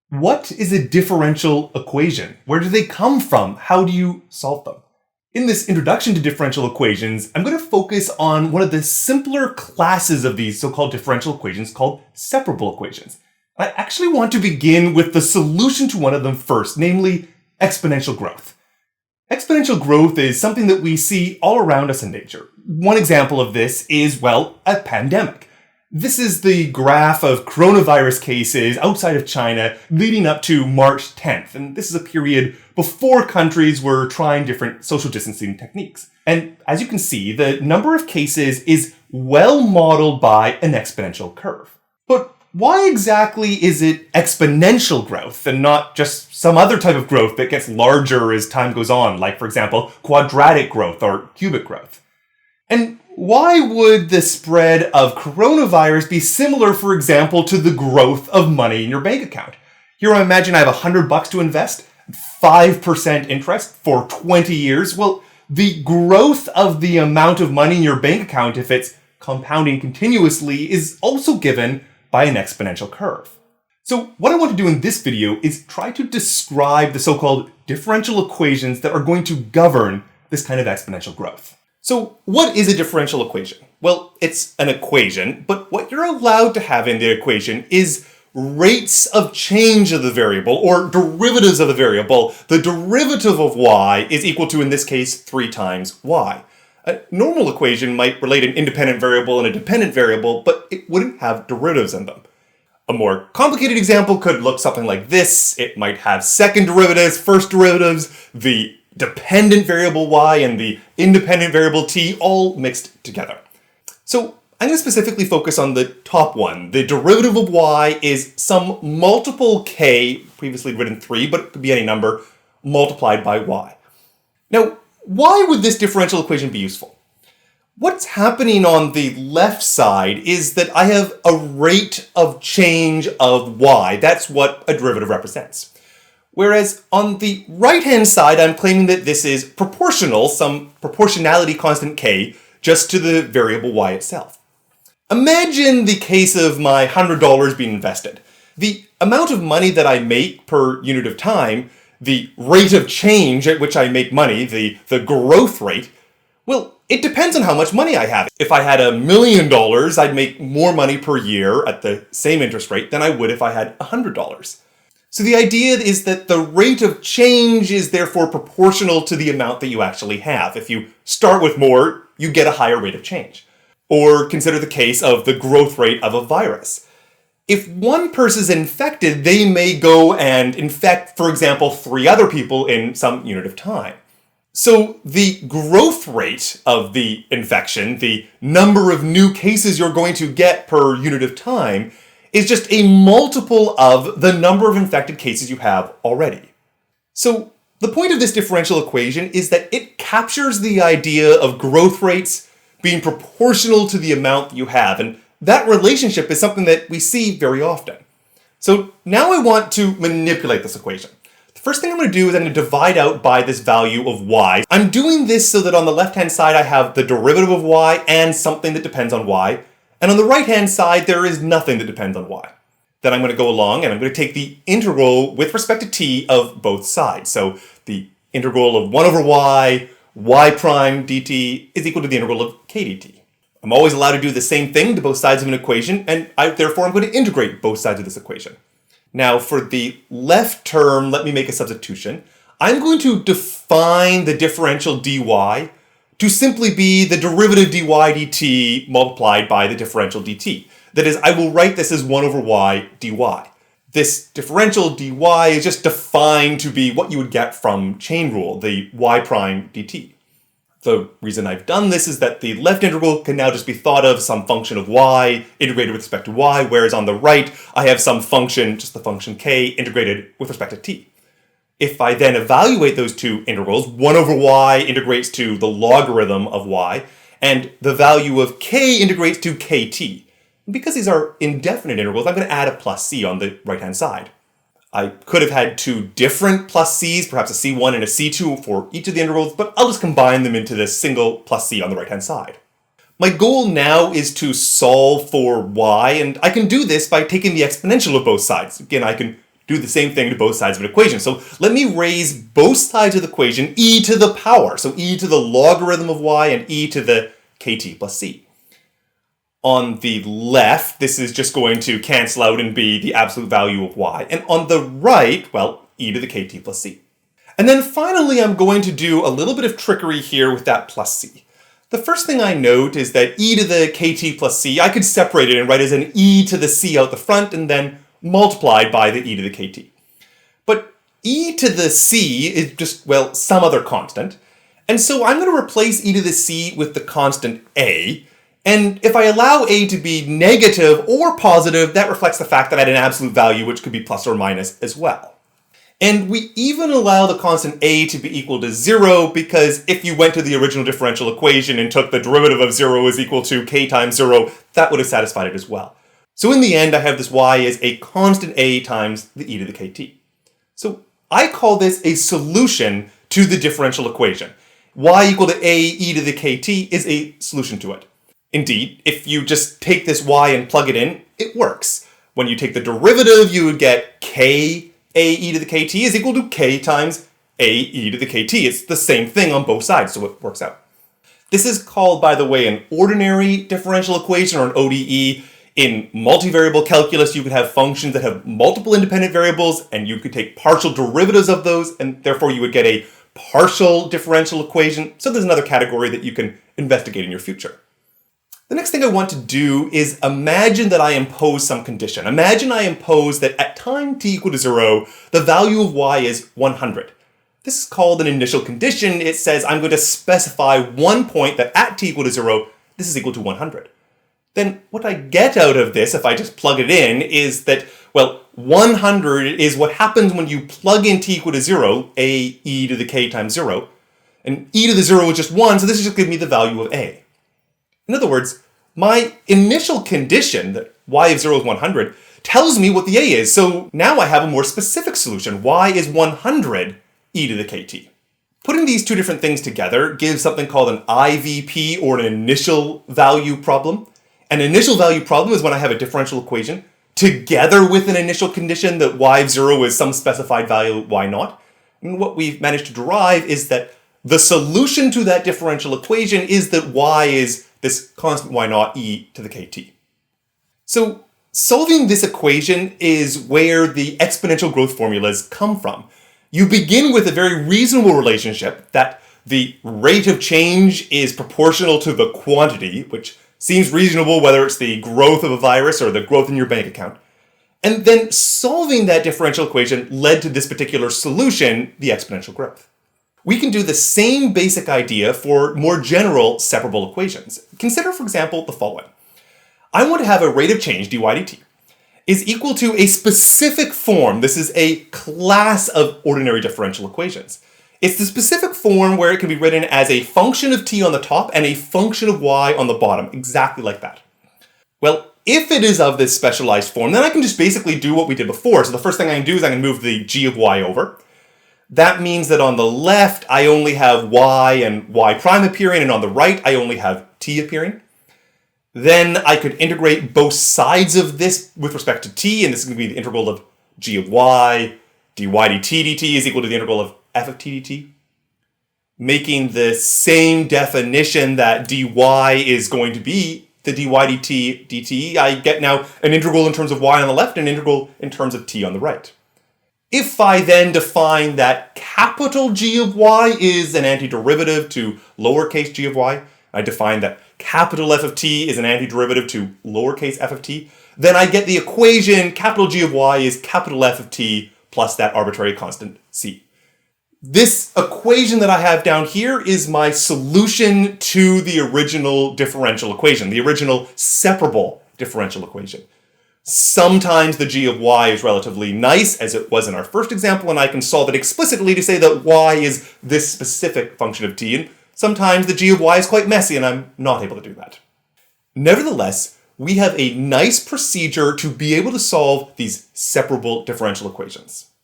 What is a differential equation? Where do they come from? How do you solve them? In this introduction to differential equations, I'm going to focus on one of the simpler classes of these so-called differential equations called separable equations. I actually want to begin with the solution to one of them first, namely exponential growth. Exponential growth is something that we see all around us in nature. One example of this is, well, a pandemic. This is the graph of coronavirus cases outside of China leading up to March 10th. And this is a period before countries were trying different social distancing techniques. And as you can see, the number of cases is well modeled by an exponential curve. But why exactly is it exponential growth and not just some other type of growth that gets larger as time goes on, like, for example, quadratic growth or cubic growth? And why would the spread of coronavirus be similar, for example, to the growth of money in your bank account? Here I imagine I have $100 to invest, 5% interest for 20 years. Well, the growth of the amount of money in your bank account, if it's compounding continuously, is also given by an exponential curve. So what I want to do in this video is try to describe the so-called differential equations that are going to govern this kind of exponential growth. So what is a differential equation? Well, it's an equation, but what you're allowed to have in the equation is rates of change of the variable or derivatives of the variable. The derivative of y is equal to, in this case, 3 times y. A normal equation might relate an independent variable and a dependent variable, but it wouldn't have derivatives in them. A more complicated example could look something like this. It might have second derivatives, first derivatives, the dependent variable y and the independent variable t all mixed together. So I'm going to specifically focus on the top one. The derivative of y is some multiple k, previously written 3, but it could be any number, multiplied by y. Now, why would this differential equation be useful? What's happening on the left side is that I have a rate of change of y. That's what a derivative represents. Whereas on the right-hand side, I'm claiming that this is proportional, some proportionality constant k, just to the variable y itself. Imagine the case of my $100 being invested. The amount of money that I make per unit of time, the rate of change at which I make money, the growth rate, well, it depends on how much money I have. If I had $1 million, I'd make more money per year at the same interest rate than I would if I had $100. So the idea is that the rate of change is therefore proportional to the amount that you actually have. If you start with more, you get a higher rate of change. Or consider the case of the growth rate of a virus. If one person is infected, they may go and infect, for example, 3 other people in some unit of time. So the growth rate of the infection, the number of new cases you're going to get per unit of time, is just a multiple of the number of infected cases you have already. So the point of this differential equation is that it captures the idea of growth rates being proportional to the amount that you have, and that relationship is something that we see very often. So now I want to manipulate this equation. The first thing I'm going to do is I'm going to divide out by this value of y. I'm doing this so that on the left-hand side I have the derivative of y and something that depends on y. And on the right-hand side, there is nothing that depends on y. Then I'm going to go along and I'm going to take the integral with respect to t of both sides. So the integral of 1 over y prime dt is equal to the integral of k dt. I'm always allowed to do the same thing to both sides of an equation, and therefore I'm going to integrate both sides of this equation. Now for the left term, let me make a substitution. I'm going to define the differential dy to simply be the derivative dy dt multiplied by the differential dt. That is, I will write this as 1 over y dy. This differential dy is just defined to be what you would get from chain rule, the y prime dt. The reason I've done this is that the left integral can now just be thought of some function of y integrated with respect to y, whereas on the right I have some function, just the function k, integrated with respect to t. If I then evaluate those two integrals, 1 over y integrates to the logarithm of y, and the value of k integrates to kt. Because these are indefinite integrals, I'm going to add a plus c on the right-hand side. I could have had 2 different plus c's, perhaps a c1 and a c2 for each of the integrals, but I'll just combine them into this single plus c on the right-hand side. My goal now is to solve for y, and I can do this by taking the exponential of both sides. Again, I can do the same thing to both sides of an equation. So let me raise both sides of the equation e to the power. So e to the logarithm of y and e to the kt plus c. On the left, this is just going to cancel out and be the absolute value of y. And on the right, well, e to the kt plus c. And then finally, I'm going to do a little bit of trickery here with that plus c. The first thing I note is that e to the kt plus c, I could separate it and write as an e to the c out the front and then multiplied by the e to the kt. But e to the c is just, well, some other constant. And so I'm going to replace e to the c with the constant a. And if I allow a to be negative or positive, that reflects the fact that I had an absolute value, which could be plus or minus as well. And we even allow the constant a to be equal to 0 because if you went to the original differential equation and took the derivative of 0 is equal to k times 0, that would have satisfied it as well. So in the end, I have this y as a constant a times the e to the kt. So I call this a solution to the differential equation. Y equal to a e to the kt is a solution to it. Indeed, if you just take this y and plug it in, it works. When you take the derivative, you would get k a e to the kt is equal to k times a e to the kt. It's the same thing on both sides, so it works out. This is called, by the way, an ordinary differential equation, or an ODE. In multivariable calculus, you could have functions that have multiple independent variables, and you could take partial derivatives of those, and therefore you would get a partial differential equation. So there's another category that you can investigate in your future. The next thing I want to do is imagine that I impose some condition. Imagine I impose that at time t equal to 0, the value of y is 100. This is called an initial condition. It says I'm going to specify one point that at t equal to 0, this is equal to 100. Then what I get out of this, if I just plug it in, is that, well, 100 is what happens when you plug in t equal to 0, a e to the k times 0, and e to the 0 is just 1, so this is just giving me the value of a. In other words, my initial condition that y of 0 is 100 tells me what the a is, so now I have a more specific solution. Y is 100 e to the kt. Putting these two different things together gives something called an IVP, or an initial value problem. An initial value problem is when I have a differential equation together with an initial condition that y of 0 is some specified value, y naught. And what we've managed to derive is that the solution to that differential equation is that y is this constant y naught e to the kt. So solving this equation is where the exponential growth formulas come from. You begin with a very reasonable relationship that the rate of change is proportional to the quantity, which seems reasonable whether it's the growth of a virus or the growth in your bank account. And then solving that differential equation led to this particular solution, the exponential growth. We can do the same basic idea for more general separable equations. Consider, for example, the following. I want to have a rate of change, dy dt, is equal to a specific form. This is a class of ordinary differential equations. It's the specific form where it can be written as a function of t on the top and a function of y on the bottom, exactly like that. Well, if it is of this specialized form, then I can just basically do what we did before. So the first thing I can do is I can move the g of y over. That means that on the left, I only have y and y prime appearing, and on the right, I only have t appearing. Then I could integrate both sides of this with respect to t, and this is going to be the integral of g of y, dy dt dt is equal to the integral of f of t dt. Making the same definition that dy is going to be the dy dt dt, I get now an integral in terms of y on the left and an integral in terms of t on the right. If I then define that capital G of y is an antiderivative to lowercase g of y, I define that capital F of t is an antiderivative to lowercase f of t, then I get the equation capital G of y is capital F of t plus that arbitrary constant c. This equation that I have down here is my solution to the original differential equation, the original separable differential equation. Sometimes the g of y is relatively nice, as it was in our first example, and I can solve it explicitly to say that y is this specific function of t, and sometimes the g of y is quite messy, and I'm not able to do that. Nevertheless, we have a nice procedure to be able to solve these separable differential equations.